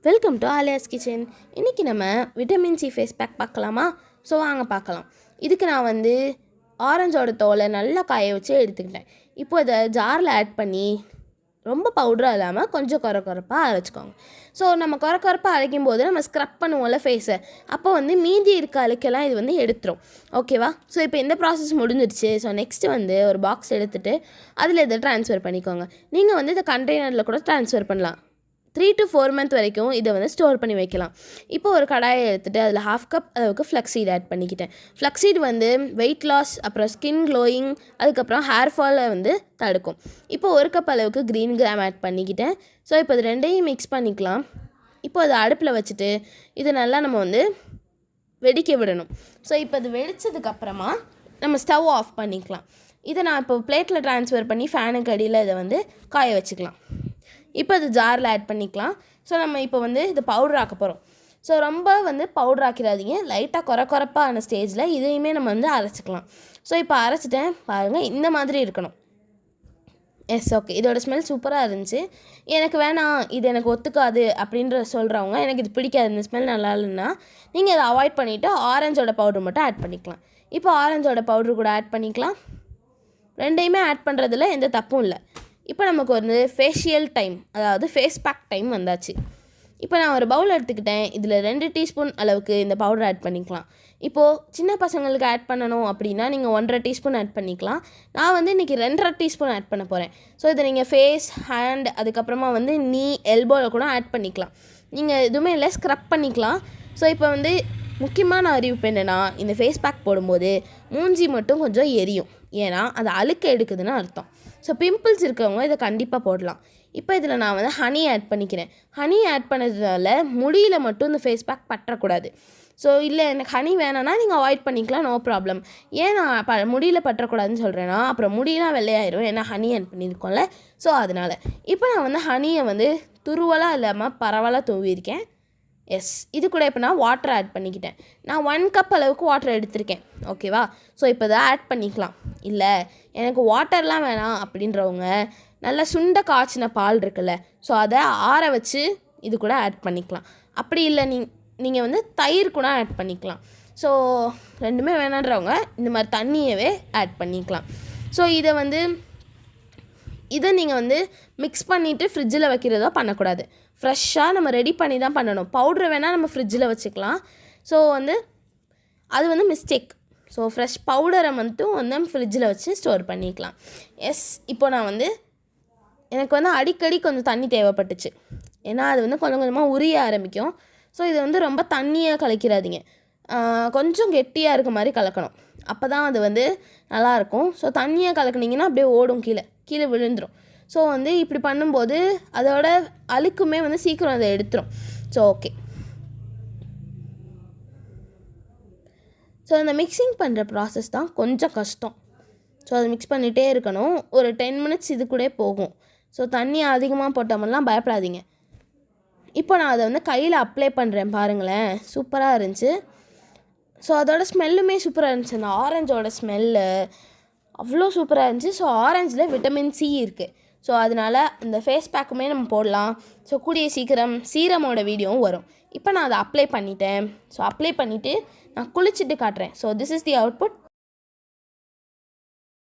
Welcome to Aaliya's kitchen. இன்றைக்கி நம்ம vitamin C face pack பார்க்கலாமா? ஸோ வாங்க பார்க்கலாம். இதுக்கு நான் வந்து ஆரஞ்சோட தோலை நல்லா காய வச்சு எடுத்துக்கிட்டேன். இப்போ இதை ஜாரில் ஆட் பண்ணி ரொம்ப பவுடராக இல்லாமல் கொஞ்சம் குறப்பாக அரைச்சிக்கோங்க. ஸோ நம்ம குறப்பாக அரைக்கும் போது நம்ம ஸ்க்ரப் பண்ணுவோம்ல ஃபேஸை, அப்போ வந்து மீதி இருக்க அழுக்கெல்லாம் இது வந்து எடுத்துரும். ஓகேவா? ஸோ இப்போ இந்த ப்ராசஸ் முடிஞ்சிடுச்சு. ஸோ நெக்ஸ்ட்டு வந்து ஒரு பாக்ஸ் எடுத்துகிட்டு அதில் இதை ட்ரான்ஸ்ஃபர் பண்ணிக்கோங்க. நீங்கள் வந்து இந்த கண்டெய்னரில் கூட ட்ரான்ஸ்ஃபர் பண்ணலாம். 3 to 4 month வரைக்கும் இதை வந்து ஸ்டோர் பண்ணி வைக்கலாம். இப்போ ஒரு கடாயை எடுத்துகிட்டு அதில் 1/2 கப் அளவுக்கு ஃப்ளக்ஸீட் ஆட் பண்ணிக்கிட்டேன். ஃப்ளக்ஸீட் வந்து வெயிட் லாஸ், அப்புறம் ஸ்கின் க்ளோயிங், அதுக்கப்புறம் ஹேர் ஃபாலை வந்து தடுக்கும். இப்போ 1 கப் அளவுக்கு க்ரீன் கிராம் ஆட் பண்ணிக்கிட்டேன். ஸோ இப்போ இது ரெண்டையும் மிக்ஸ் பண்ணிக்கலாம். இப்போ அதை அடுப்பில் வச்சுட்டு இது நல்லா நம்ம வந்து வெடிக்க விடணும். ஸோ இப்போ அது வெடித்ததுக்கப்புறமா நம்ம ஸ்டவ் ஆஃப் பண்ணிக்கலாம். இதை நான் இப்போ பிளேட்டில் ட்ரான்ஸ்ஃபர் பண்ணி ஃபேனுக்கு அடியில் இதை வந்து காய வச்சுக்கலாம். இப்போ அது ஜாரில் ஆட் பண்ணிக்கலாம். ஸோ நம்ம இப்போ வந்து இது பவுடர் ஆக்க போகிறோம். ஸோ ரொம்ப வந்து பவுடர் ஆக்கிடாதீங்க. லைட்டாக குறப்பான ஸ்டேஜில் இதையுமே நம்ம வந்து அரைச்சிக்கலாம். ஸோ இப்போ அரைச்சிட்டேன் பாருங்கள், இந்த மாதிரி இருக்கணும். S, okay. இதோட ஸ்மெல் சூப்பராக இருந்துச்சு. எனக்கு வேணாம், இது எனக்கு ஒத்துக்காது அப்படின்ற சொல்கிறவங்க, எனக்கு இது பிடிக்காது, இந்த ஸ்மெல் நல்லா இல்லைன்னா நீங்கள் இதை அவாய்ட் பண்ணிவிட்டு ஆரஞ்சோட பவுடர் மட்டும் ஆட் பண்ணிக்கலாம். இப்போ ஆரஞ்சோட பவுடர் கூட ஆட் பண்ணிக்கலாம். ரெண்டையுமே ஆட் பண்ணுறதுல எந்த தப்பும் இல்லை. இப்போ நமக்கு வந்து ஃபேஷியல் டைம், அதாவது ஃபேஸ் பேக் டைம் வந்தாச்சு. இப்போ நான் ஒரு பவுல் எடுத்துக்கிட்டேன். இதில் 2 டீஸ்பூன் அளவுக்கு இந்த பவுடர் ஆட் பண்ணிக்கலாம். இப்போது சின்ன பசங்களுக்கு ஆட் பண்ணணும் அப்படின்னா நீங்கள் 1.5 டீஸ்பூன் ஆட் பண்ணிக்கலாம். நான் வந்து இன்றைக்கி 2.5 டீஸ்பூன் ஆட் பண்ண போகிறேன். ஸோ இதை நீங்கள் ஃபேஸ், ஹேண்ட், அதுக்கப்புறமா வந்து நீ, எல்போவில் கூட ஆட் பண்ணிக்கலாம். நீங்கள் எதுவுமே இல்லை, ஸ்க்ரப் பண்ணிக்கலாம். ஸோ இப்போ வந்து முக்கியமான அறிவிப்பு என்னென்னா, இந்த ஃபேஸ் பேக் போடும்போது மூஞ்சி மட்டும் கொஞ்சம் எரியும். ஏன்னா அது அழுக்க எடுக்குதுன்னு அர்த்தம். ஸோ பிம்பிள்ஸ் இருக்கவங்க இதை கண்டிப்பாக போடலாம். இப்போ இதில் நான் வந்து ஹனி ஆட் பண்ணிக்கிறேன். ஹனி ஆட் பண்ணதுனால முடியில் மட்டும் இந்த ஃபேஸ் பேக் பற்றக்கூடாது. ஸோ இல்லை எனக்கு ஹனி வேணான்னா நீங்கள் அவாய்ட் பண்ணிக்கலாம், நோ ப்ராப்ளம். ஏன் நான் முடியில் பற்றக்கூடாதுன்னு சொல்கிறேன்னா, அப்புறம் முடியெலாம் வெள்ளையாயிரும், ஏன்னா ஹனி ஆட் பண்ணியிருக்கோம்ல. ஸோ அதனால் இப்போ நான் வந்து ஹனியை வந்து துருவலாக இல்லாமல் பரவலாக தூவியிருக்கேன். எஸ், இது கூட இப்போ நான் வாட்டர் ஆட் பண்ணிக்கிட்டேன். நான் 1 கப் அளவுக்கு வாட்டர் எடுத்திருக்கேன். ஓகேவா? ஸோ இப்போ இதை ஆட் பண்ணிக்கலாம். இல்லை எனக்கு வாட்டர்லாம் வேணாம் அப்படின்றவங்க நல்லா சுண்ட காய்ச்சின பால் இருக்குல்ல, ஸோ அதை ஆற வச்சு இது கூட ஆட் பண்ணிக்கலாம். அப்படி இல்லை நீங்கள் வந்து தயிர் கூட ஆட் பண்ணிக்கலாம். ஸோ ரெண்டுமே வேணான்றவங்க இந்த மாதிரி தண்ணியவே ஆட் பண்ணிக்கலாம். ஸோ இதை நீங்கள் வந்து மிக்ஸ் பண்ணிவிட்டு ஃப்ரிட்ஜில் வைக்கிறதோ பண்ணக்கூடாது. ஃப்ரெஷ்ஷாக நம்ம ரெடி பண்ணி தான் பண்ணணும். பவுட்ரு வேணால் நம்ம ஃப்ரிட்ஜில் வச்சுக்கலாம். ஸோ வந்து அது வந்து மிஸ்டேக். ஸோ ஃப்ரெஷ் பவுடரை மட்டும் வந்து ஃப்ரிட்ஜில் வச்சு ஸ்டோர் பண்ணிக்கலாம். எஸ், இப்போ நான் வந்து எனக்கு வந்து அடிக்கடி கொஞ்சம் தண்ணி தேவைப்பட்டுச்சு. ஏன்னா அது வந்து கொஞ்சம் கொஞ்சமாக உரிய ஆரம்பிக்கும். ஸோ இது வந்து ரொம்ப தண்ணியாக கலக்கிறாதீங்க, கொஞ்சம் கெட்டியாக இருக்க மாதிரி கலக்கணும். அப்போ தான் அது வந்து நல்லாயிருக்கும். ஸோ தண்ணியாக கலக்குனிங்கன்னா அப்படியே ஓடும், கீழே விழுந்துடும். ஸோ வந்து இப்படி பண்ணும்போது அதோட அழுக்குமே வந்து சீக்கிரம் அதை எடுத்துரும். So okay. ஸோ அந்த மிக்சிங் பண்ணுற ப்ராசஸ் தான் கொஞ்சம் கஷ்டம். ஸோ அதை மிக்ஸ் பண்ணிகிட்டே இருக்கணும். ஒரு 10 minutes இது கூட போகும். ஸோ தண்ணி அதிகமாக போட்டோம்லாம் பயப்படாதீங்க. இப்போ நான் அதை வந்து கையில் அப்ளை பண்ணுறேன் பாருங்களேன், சூப்பராக இருந்துச்சு. ஸோ அதோட ஸ்மெல்லுமே சூப்பராக இருந்துச்சு. அந்த ஆரஞ்சோட ஸ்மெல்லு அவ்வளோ சூப்பராக இருந்துச்சு. ஸோ ஆரஞ்சில் விட்டமின் சி இருக்குது. ஸோ அதனால் இந்த ஃபேஸ் பேக்குமே நம்ம போடலாம். ஸோ கூடிய சீக்கிரம் சீரமோட வீடியோவும் வரும். இப்போ நான் அதை அப்ளை பண்ணிட்டேன். ஸோ அப்ளை பண்ணிவிட்டு நான் குளிச்சுட்டு காட்டுறேன். So this is the output.